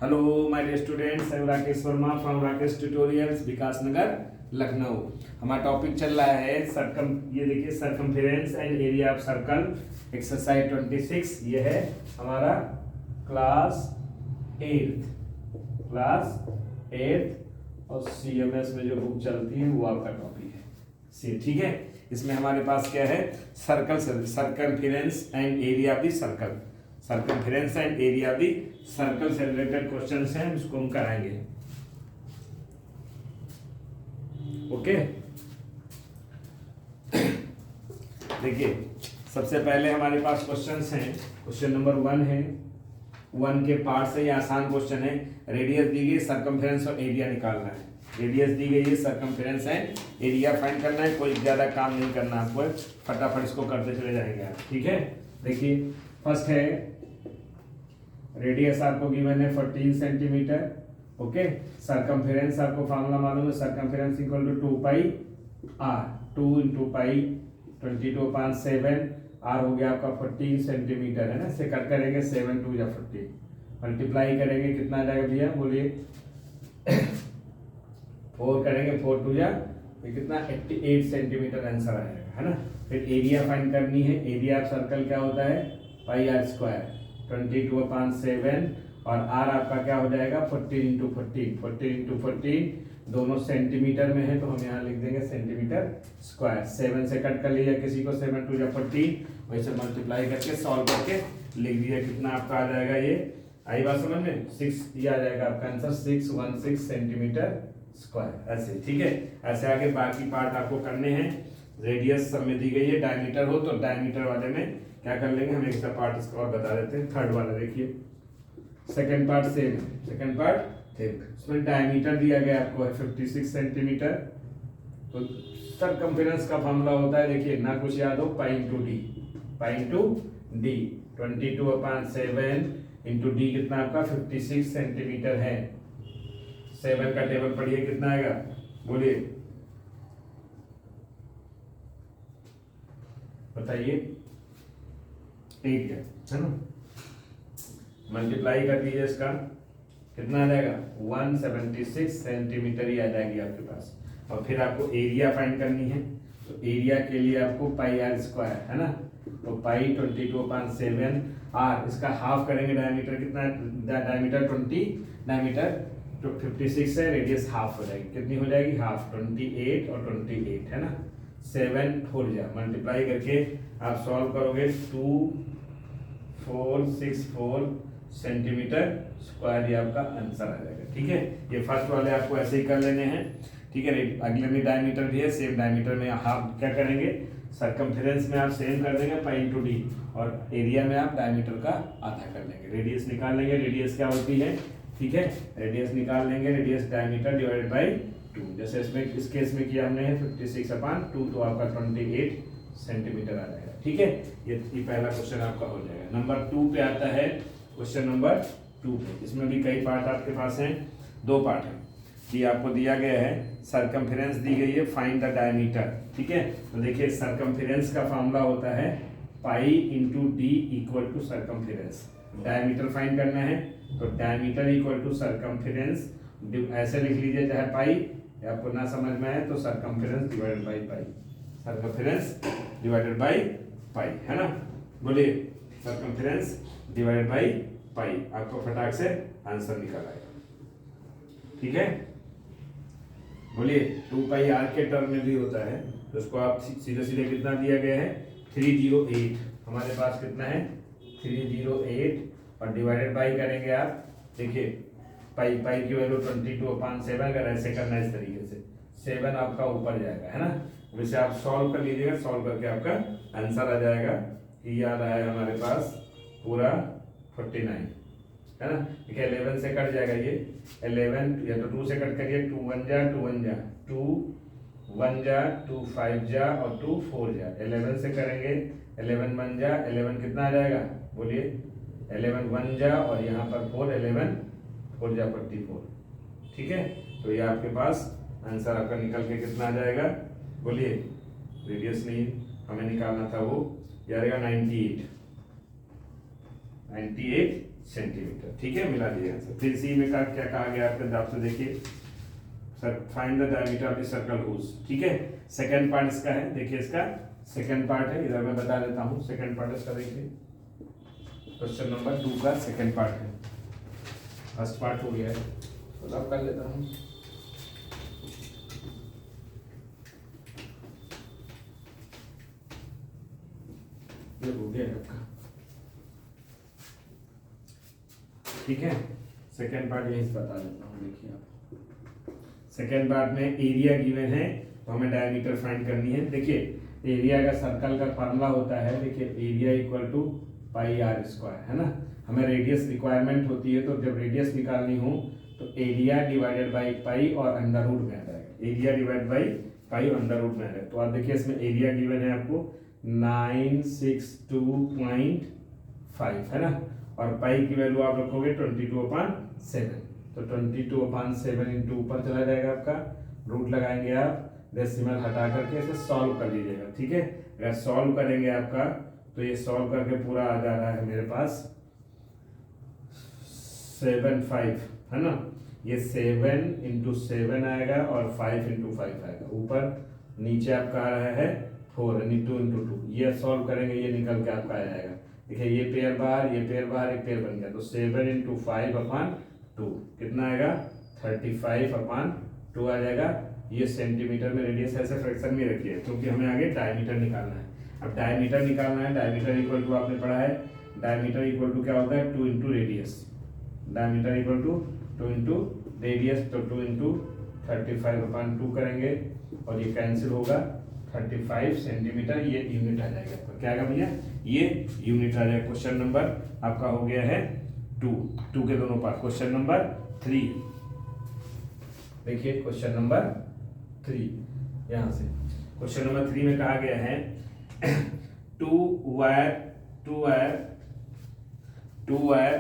Hello my dear students, I am Rakesh Verma from Rakesh tutorials, Vikas Nagar, Lucknow. हमारा topic चल रहा है ये देखिए circumference and area of circle, exercise 26। ये है हमारा क्लास 8 और सीएमएस में जो बुक चलती है वो आपका टॉपिक है। ठीक है, इसमें हमारे पास क्या है, circumference and area of the circle, circumference and area of the circle से रिलेटेड क्वेश्चंस हैं, इसको हम कराएंगे। ओके, देखिए सबसे पहले हमारे पास क्वेश्चंस हैं। क्वेश्चन नंबर 1 है, 1 के पार्ट से ये आसान क्वेश्चन है। रेडियस दी गई, सरकमफेरेंस और एरिया निकालना है। रेडियस दी गई है, सरकमफेरेंस एंड एरिया फाइंड करना है। कोई ज्यादा काम नहीं करना आपको, फटाफट इसको करते चले जाएंगे आप। ठीक है, देखिए फर्स्ट है रेडियस आपको गिवन है 14 सेंटीमीटर। ओके, सरकमफेरेंस आपको फार्मूला मालूम है, circumference equal to 2 pi r, 2 into pi 22/7। R हो गया आपका 14 सेंटीमीटर, है ना। इसे कट करेंगे 7 2 या 14, मल्टीप्लाई करेंगे कितना आ जाएगा भैया, बोलिए 4 करेंगे, 4 2 या कितना 88 सेंटीमीटर आंसर आएगा, है ना। फिर एरिया फाइंड करनी है। एरिया ऑफ सर्कल क्या होता है, पाई आर स्क्वायर 22/7, और आर आपका क्या हो जाएगा 14 इंटू 14 दोनों सेंटीमीटर में है, तो हम यहाँ लिख देंगे सेंटीमीटर स्क्वायर। 7 से कट कर लिया किसी को, 7 2 या 14, वैसे मल्टीप्लाई करके सॉल्व करके लिख दिया, कितना आपका आ जाएगा। ये आई बात समझ में, 6 ये आ जाएगा आपका आंसर, 616 सेंटीमीटर स्क्वायर। ऐसे ठीक है, ऐसे आगे बाकी पार्ट आपको करने हैं। रेडियस सब में दी गई है, डायमीटर हो तो डायमीटर वाले में क्या कर लेंगे हम, एक सा पार्ट इसको और बता देते हैं। थर्ड वाला देखिए, second part same, second part same. इसमें डायमीटर दिया गया आपको है 56 सेंटीमीटर। तो सरकमफेरेंस का फार्मूला होता है, देखिए ना कुछ याद हो, पाई इंटू डी 22/7 इंटू डी कितना आपका 56 सेंटीमीटर है। 7 का टेबल पढ़िए कितना आएगा, बोलिए बताइए, 8 है ना। मल्टीप्लाई कर दीजिए, इसका कितना आ जाएगा 176 सेंटीमीटर ही आ जाएगी आपके पास। और फिर आपको एरिया फाइंड करनी है, तो एरिया के लिए आपको पाई आर स्क्वायर, है ना। तो पाई 22/7 आर, इसका हाफ करेंगे, डायमीटर कितना है, डायमीटर 20, डायमीटर तो 56 है, रेडियस हाफ हो जाएगी, कितनी हो जाएगी हाफ, 28 और 28, है ना। 7 4 जा मल्टीप्लाई करके आप सॉल्व करोगे 2464 सेंटीमीटर स्क्वायर, ये आपका आंसर आ जाएगा। ठीक है, ये फर्स्ट वाले आपको ऐसे ही कर लेने हैं। ठीक है, अगले में डायमीटर भी है, सेम डायमीटर में हाफ क्या करेंगे, सरकमफेरेंस में आप सेम कर देंगे पाई इंटू डी, और एरिया में आप डायमीटर का आधा कर लेंगे। रेडियस निकाल लेंगे, रेडियस क्या होती है, ठीक है, रेडियस निकाल लेंगे, रेडियस डायमीटर डिवाइडेड बाई 2। जैसे इसमें इस केस में किया हमने 56/2, तो आपका 28 सेंटीमीटर आ जाएगा। ठीक है, ये पहला क्वेश्चन आपका हो जाएगा। नंबर 2 पे आता है, क्वेश्चन नंबर 2 पे, इसमें भी कई पार्ट आपके पास हैं, 2 पार्ट हैं। ये आपको दिया गया है, सरकमफेरेंस दी गई है, फाइंड द डायमीटर। ठीक है, तो देखिए सरकमफेरेंस का फार्मूला होता है pi into d equal to circumference. Diameter find करना है, तो डायमीटर इक्वल टू सरकमफेरेंस, ऐसे लिख लीजिए, चाहे पाई, आपको ना समझ में आए तो circumference divided by pi, circumference divided by pi, है ना। बोलिए सरकमफेरेंस डिवाइडेड बाई पाई, आपको फटाक से आंसर निकल आएगा। ठीक है, बोलिए 2 पाई आर के टर्म में भी होता है, तो उसको आप सीधे सीधे कितना दिया गया है 308, हमारे पास कितना है 308, और डिवाइडेड बाई करेंगे आप, देखिए पाई की वैल्यू 22/7, अगर ऐसे करना है इस तरीके से 7 आपका ऊपर जाएगा, है ना। वैसे आप सॉल्व कर लीजिएगा, सॉल्व करके आपका आंसर आ जाएगा। ये आ रहा है हमारे पास पूरा 49, है ना। देखिए 11 से कट जाएगा, ये 11 या तो 2 से कट करिए, 2 1 जा 2 1 जा 2 1 जा 2 5 जा और 2 4 जा। 11 से करेंगे, 11 1 जा, 11 कितना आ जाएगा, बोलिए 11 1 जा, और यहाँ पर 4, 11 4 जा 44। ठीक है, तो ये आपके पास आंसर आपका निकल के कितना आ जाएगा, बोलिए, रेडियस नहीं हमें निकालना था, वो ये आएगा 98 सेंटीमीटर। ठीक है, मिला दिया आंसर। फिर सी में का क्या कहा गया आपके हिसाब से देखिए, sir find the diameter of the circle whose. ठीक है, सेकंड पार्ट इसका है, देखिए इसका सेकंड पार्ट है, इधर मैं बता देता हूँ सेकंड पार्ट इसका। देखिए क्वेश्चन नंबर 2 का सेकंड पार्ट है, फर्स्ट पार्ट हो गया है तो अब कर लेता हूँ। ये हो गया आपका। ठीक है, सेकेंड पार्ट यहीं से बता देता हूँ। देखिए आप सेकेंड पार्ट में एरिया गिवन है तो हमें डायमीटर फाइंड करनी है। देखिए एरिया का सर्कल का फार्मूला होता है, देखिए area equal to pi r square, है ना। हमें रेडियस रिक्वायरमेंट होती है, तो जब रेडियस निकालनी हो तो एरिया डिवाइडेड बाई पाई और अंडर रूट में आ जाएगा। Area divide by pi under root में आ जाएगा। तो आप देखिए इसमें एरिया गिवन है आपको 962.5, है ना, और पाई की वैल्यू आप रखोगे 22/7, तो 22/7 इंटू ऊपर चला जाएगा आपका, रूट लगाएंगे आप, डेसिमल हटा करके इसे सॉल्व कर लीजिएगा। ठीक है, अगर सॉल्व करेंगे आपका तो ये सॉल्व करके पूरा आ जा रहा है मेरे पास 75, है ना। ये 7 इंटू 7 आएगा और 5 इंटू 5 आएगा, ऊपर नीचे आपका आ रहा है 4 यानी 2 इंटू 2। ये सॉल्व करेंगे, ये निकल के आपका आ जाएगा। देखिए ये पेयर बाहर, ये पेयर बाहर, एक पेयर बन गया, तो 7 इंटू 5/2 कितना आएगा 35/2 आ जाएगा। ये सेंटीमीटर में रेडियस ऐसे फ्रैक्शन में रखिए क्योंकि हमें आगे डायमीटर निकालना है। अब डायमीटर निकालना है, डायमीटर इक्वल टू आपने पढ़ा है, डायमीटर इक्वल टू क्या होता है 2 into radius. Diameter equal to 2 into radius, तो 2 इंटू 35/2 करेंगे और ये कैंसिल होगा 35 सेंटीमीटर, ये यूनिट आ जाएगा आपका। क्या आएगा भैया, ये यूनिट आ जाएगा। क्वेश्चन नंबर आपका हो गया है 2 के दोनों पार्ट। क्वेश्चन नंबर 3 देखिए, क्वेश्चन नंबर 3 यहाँ से क्वेश्चन नंबर 3 में कहा गया है two wire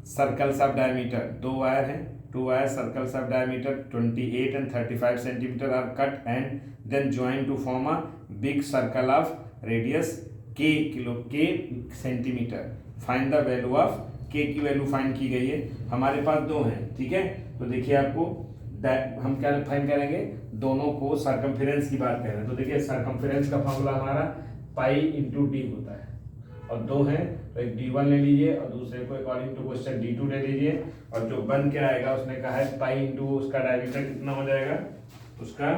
circles of diameter, 2 wire है, 2 wire circles of diameter 28 and 35 centimetre are cut and then join to form a big circle of radius k centimetre. Find the value of k की value find की गई है। हमारे पास 2 हैं, ठीक है, तो देखिए आपको हम क्या फाइंड करेंगे, दोनों को सर्कमफेरेंस की बात कर रहे हैं, तो देखिए सर्कमफेरेंस का फॉर्मूला हमारा पाई इंटू डी होता है, और 2 हैं तो एक d1 ले लीजिए और दूसरे को अकॉर्डिंग टू क्वेश्चन d2 ले लीजिए, और जो बन के आएगा उसने कहा है पाई इंटू उसका डायमीटर कितना हो जाएगा उसका,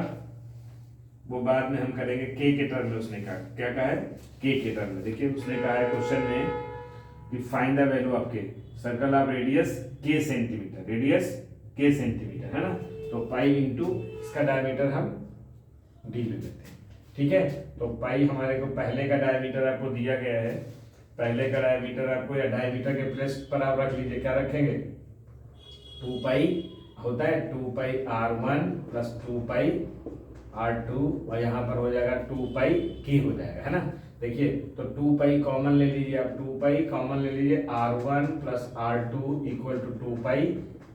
वो बाद में हम करेंगे k के टर्म में। उसने कहा क्या कहा है k के टर्म में। देखिए उसने कहा है क्वेश्चन में कि find the value of k, circle of radius k centimetre, radius k centimetre, है ना, तो पाई इंटू इसका डायमीटर हम d ले लेते हैं। ठीक है, तो पाई हमारे को पहले का डायमीटर आपको दिया गया है, पहले का डायमीटर आपको, या डायमीटर के प्लेस पर आप रख लीजिए, क्या रखेंगे 2 पाई होता है, 2 पाई r1 प्लस 2 पाई r2, और यहाँ पर हो जाएगा 2 पाई k हो जाएगा, है ना। देखिए तो 2 पाई कॉमन ले लीजिए, आप 2 पाई कॉमन ले लीजिए, r1 plus r2 equal to 2 pi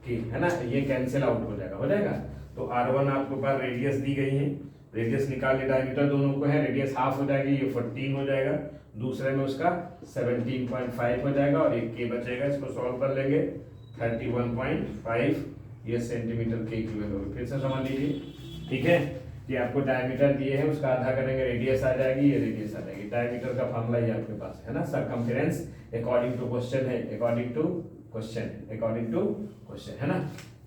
k, है ना, ये कैंसिल आउट हो जाएगा। तो r1 आपको पास रेडियस दी गई है, रेडियस निकाल ले, डायमीटर दोनों को है, रेडियस हाफ हो जाएगी, ये 14 हो जाएगा, दूसरे में उसका 17.5 हो जाएगा और एक k बचेगा, इसको सॉल्व कर लेंगे 31.5 ये सेंटीमीटर k की वैल्यू होगी। फिर से समझ लीजिए, ठीक है, कि आपको डायमीटर दिए हैं उसका आधा करेंगे, रेडियस आ जाएगी, ये रेडियस आ जाएगी। डायमीटर का फॉर्मूला ही आपके पास है ना, सर्कमफेरेंस अकॉर्डिंग टू क्वेश्चन है, अकॉर्डिंग टू क्वेश्चन, है ना।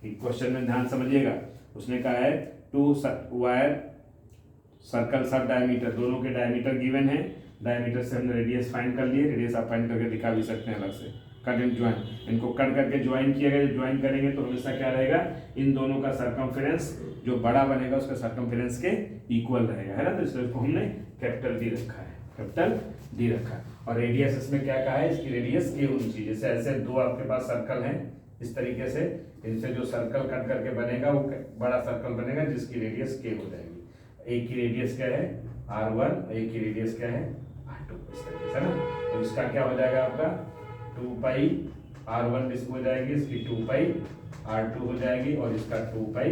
क्वेश्चन में ध्यान समझिएगा, उसने कहा है 2 वायर सर्कल्स ऑफ डायमीटर, दोनों के डायमीटर गिवन है, डायमीटर से हमने रेडियस फाइंड कर लिए, रेडियस आप फाइंड करके दिखा भी सकते हैं अलग से, कट एंड ज्वाइन, इनको कट करके ज्वाइन किया गया, ज्वाइन करेंगे तो हमेशा क्या रहेगा, इन दोनों का सर्कमफेरेंस जो बड़ा बनेगा उसका सर्कमफेरेंस के इक्वल रहेगा, है ना। तो इसलिए इसको हमने कैपिटल डी रखा है, कैपिटल डी रखा है। और रेडियस इसमें क्या कहा है, इसकी रेडियस के होनी चाहिए। जैसे ऐसे 2 आपके पास सर्कल हैं, इस तरीके से इनसे जो सर्कल कट करके बनेगा वो बड़ा सर्कल बनेगा जिसकी रेडियस के हो जाएगी। एक की रेडियस क्या है r1, एक की रेडियस क्या है r2, इस तरीके से ना। तो इसका क्या हो जाएगा आपका 2 पाई r1 डिस्क हो जाएगी, इसकी 2 पाई r2 हो जाएगी और इसका 2 पाई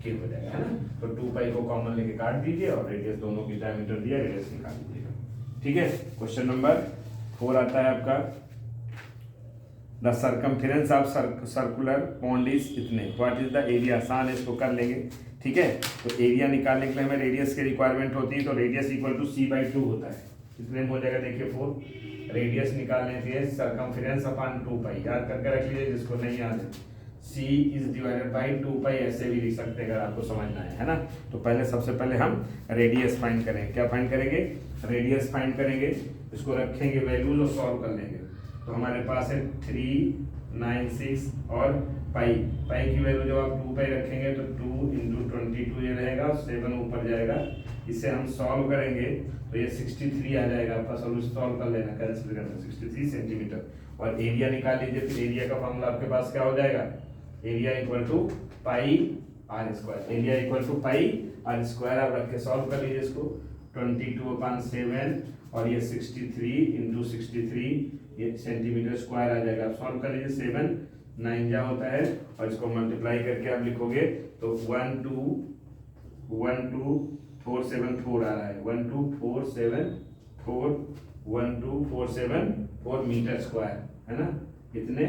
k हो जाएगा, है ना। तो 2 पाई को कॉमन लेके काट दीजिए और रेडियस दोनों की डायमीटर दिया, रेडियस निकाल दीजिएगा। ठीक है, क्वेश्चन नंबर 4 आता है आपका, the circumference of circular pond is इतने, व्हाट इज द एरिया, आसान है, इसको कर लेंगे। ठीक है, तो एरिया निकालने के लिए हमें रेडियस की रिक्वायरमेंट होती है, तो रेडियस इक्वल टू c/2 होता है। कितने में हो जाएगा देखिए 4, रेडियस निकालने के लिए सर्कमफेरेंस अपॉन 2 पाई, याद करके रख लीजिए जिसको नहीं याद है, c इज डिवाइडेड बाई 2 पाई, ऐसे भी लिख सकते हैं अगर आपको समझना है ना। तो पहले सबसे पहले हम रेडियस फाइंड करेंगे, क्या फाइंड करेंगे, रेडियस फाइंड करेंगे, इसको रखेंगे वैल्यूज और सॉल्व कर लेंगे। तो हमारे पास है 396 और पाई, पाई की वैल्यू जब आप 2 पाई रखेंगे तो 2 × 22 ये रहेगा, 7 ऊपर जाएगा, इसे हम सॉल्व करेंगे तो ये 63 आ जाएगा, आपका सॉल्यूशन सॉल्व कर लेना, कैंसिल करना, 63 सेंटीमीटर। और एरिया निकाल लीजिए, फिर एरिया का फॉर्मूला आपके पास क्या हो जाएगा, area equal to pi r square, area equal to pi r square, आप रख के सॉल्व कर लीजिए इसको, 22/7 और ये 63 × 63 ये सेंटीमीटर स्क्वायर आ जाएगा, आप सॉल्व कर लीजिए, 7 9 जा होता है और इसको मल्टीप्लाई करके आप लिखोगे तो 12474 आ रहा है, 12474 मीटर स्क्वायर है ना, इतने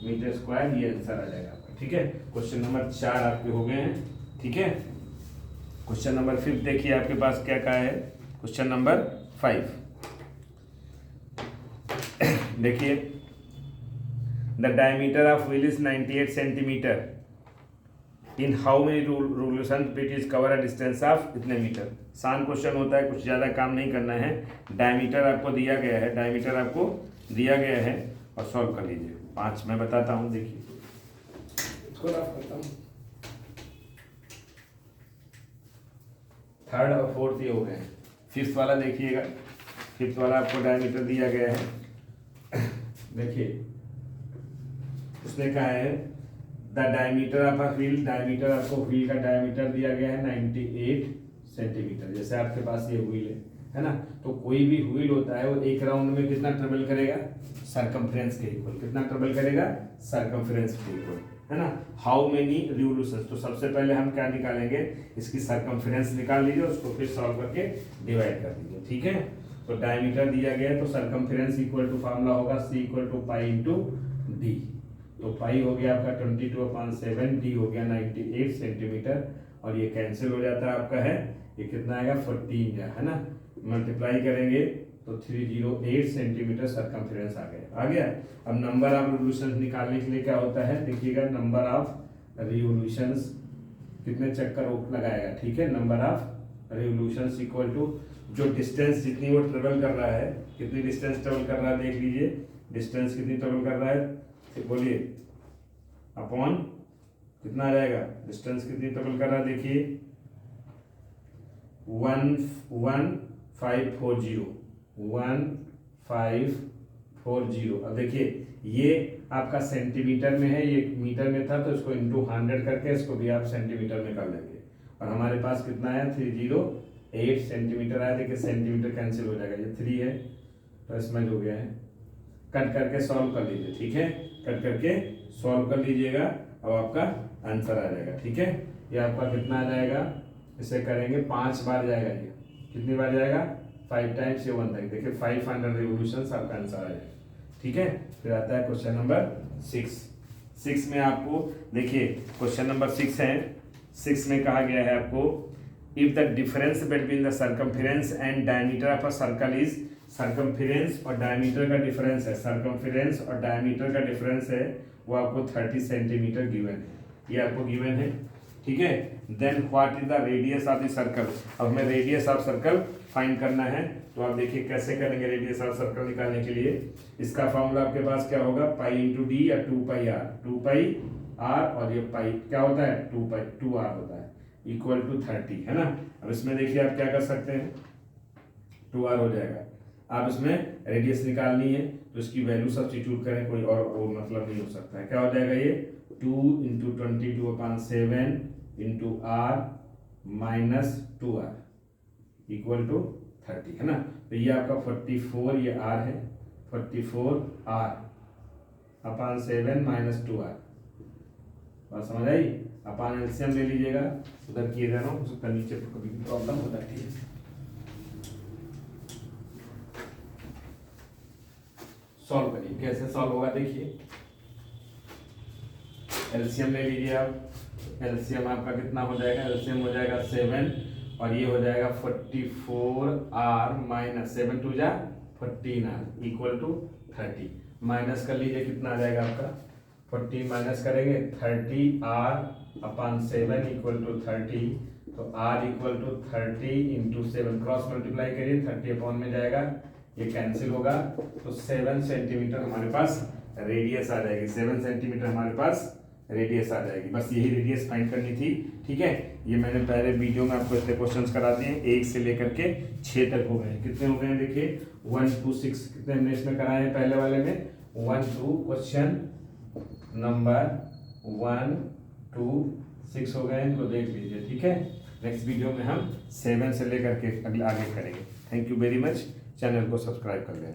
मीटर स्क्वायर ये आंसर आ जाएगा आपका। ठीक है, क्वेश्चन नंबर 4 आपके हो गए हैं। ठीक है, क्वेश्चन नंबर 5 देखिए आपके पास क्या कहा है, क्वेश्चन नंबर 5 देखिए, the diameter of wheel is 98 centimetre, in how many revolution it is cover a distance of इतने मीटर। आसान क्वेश्चन होता है, कुछ ज़्यादा काम नहीं करना है, डायमीटर आपको दिया गया है, डायमीटर आपको दिया गया है और सॉल्व कर लीजिए। 5 मैं बताता हूँ, देखिए इसको रफ करता हूँ, 3rd और 4th ये हो गए, 5th वाला देखिएगा, 5th वाला आपको डायमीटर दिया गया है, देखिए उसने कहा है the diameter of a wheel, diameter आपको व्हील का डायमीटर दिया गया है 98 सेंटीमीटर, जैसे आपके पास ये व्हील है ना, तो कोई भी व्हील होता है वो एक राउंड में कितना ट्रेवल करेगा, सर्कमफ्रेंस के इक्वल, कितना ट्रेवल करेगा, सर्कमफ्रेंस के इक्वल, है ना। हाउ मेनी रिवोल्यूशंस, तो सबसे पहले हम क्या निकालेंगे, इसकी सर्कमफ्रेंस निकाल लीजिए, उसको फिर सॉल्व करके डिवाइड कर दीजिए। ठीक है, तो डायमीटर दिया गया है तो सर्कमफ्रेंस इक्वल टू फार्मूला होगा c equal to pi × d, तो पाई हो गया आपका 22/7, d हो गया 98 सेंटीमीटर और ये कैंसिल हो जाता है आपका, है ये कितना आएगा 14 है ना, मल्टीप्लाई करेंगे तो 308 सेंटीमीटर सर्कमफ्रेंस आ गया। अब नंबर ऑफ रिवोल्यूशंस निकालने के लिए क्या होता है, देखिएगा नंबर ऑफ रिवोल्यूशंस कितने चक्कर लगाएगा। ठीक है, number of revolutions equal to जो डिस्टेंस जितनी वो ट्रेवल कर रहा है, कितनी डिस्टेंस ट्रेवल कर रहा है देख लीजिए, डिस्टेंस कितनी ट्रेवल कर रहा है बोलिए, अपॉन कितना आ जाएगा, डिस्टेंस कितनी ट्रेवल कर रहा है देखिए 1540। अब देखिए ये आपका सेंटीमीटर में है, ये मीटर में था तो इसको इंटू 100 करके इसको भी आप सेंटीमीटर में कर लेंगे, और हमारे पास कितना है 308 सेंटीमीटर आया। देखिए सेंटीमीटर कैंसिल हो जाएगा, ये 3 है तो इसमें हो गया है, कट करके सॉल्व कर लीजिए। ठीक है, कट करके सॉल्व कर लीजिएगा, अब आपका आंसर आ जाएगा। ठीक है, ये आपका कितना आ जाएगा, इसे करेंगे 5 बार जाएगा, ये कितनी बार जाएगा 5 टाइम्स ये 1 तक, देखिए 500 रिवोल्यूशंस आपका आंसर आ जाएगा। ठीक है, फिर आता है क्वेश्चन नंबर 6 में आपको देखिए क्वेश्चन नंबर 6 है, 6 में कहा गया है आपको if the difference between the circumference and diameter of a circle is, circumference और डायमीटर का डिफरेंस है, सर्कमफेरेंस और डायमीटर का डिफरेंस है वो आपको 30 सेंटीमीटर गिवन है, ये आपको गिवन है। ठीक है, then what is the radius of the circle, अब हमें रेडियस ऑफ सर्कल फाइंड करना है, तो आप देखिए कैसे करेंगे रेडियस ऑफ सर्कल निकालने के लिए। इसका फॉर्मूला आपके पास क्या होगा, पाई × d या 2πr, 2πr और ये पाई क्या होता है 2r होता है, इक्वल टू 30 है ना। अब इसमें देखिए आप क्या कर सकते हैं, 2r हो जाएगा, आप इसमें रेडियस निकालनी है तो इसकी वैल्यू सब्स्टिट्यूट करें, कोई और वो मतलब नहीं हो सकता है, क्या हो जाएगा ये 2 × 22/7 × r - 2r इक्वल टू 30 है ना। तो ये आपका 44 ये r है, 44r/7 - 2r, बात समझ आई। अपन एलसीएम ले लीजिएगा, उधर किए जा रहा हूँ, उसका नीचे कभी प्रॉब्लम हो जाती है। सॉल्व करिए, कैसे सॉल्व होगा देखिए, एलसीएम ले लीजिए आप। एलसीएम आपका कितना हो जाएगा, एलसीएम हो जाएगा 7 और ये हो जाएगा 44r माइनस 7 टू जा 14r इक्वल टू 30। माइनस कर लीजिए, कितना आ जाएगा आपका 14 माइनस करेंगे 30r अपॉन 7 इक्वल टू 30। तो r equal to 30 into 7 cross multiply करिए 30 अपॉन में जाएगा, ये कैंसिल होगा। तो 7 सेंटीमीटर हमारे पास रेडियस आ जाएगी, 7 सेंटीमीटर हमारे पास रेडियस आ जाएगी। बस यही रेडियस फाइंड करनी थी, ठीक है। ये मैंने पहले वीडियो में आपको इतने क्वेश्चंस करा दिए हैं, 1 से लेकर के 6 तक हो गए। कितने हो गए हैं देखिए, 1 to 6 कितने हमने इसमें कराए हैं, पहले वाले में 1 to क्वेश्चन नंबर 1 to 6 हो गए, इनको देख लीजिए, ठीक है। नेक्स्ट वीडियो में हम 7 से लेकर के अगले आगे करेंगे। Thank you very much, channel को सब्सक्राइब कर लें।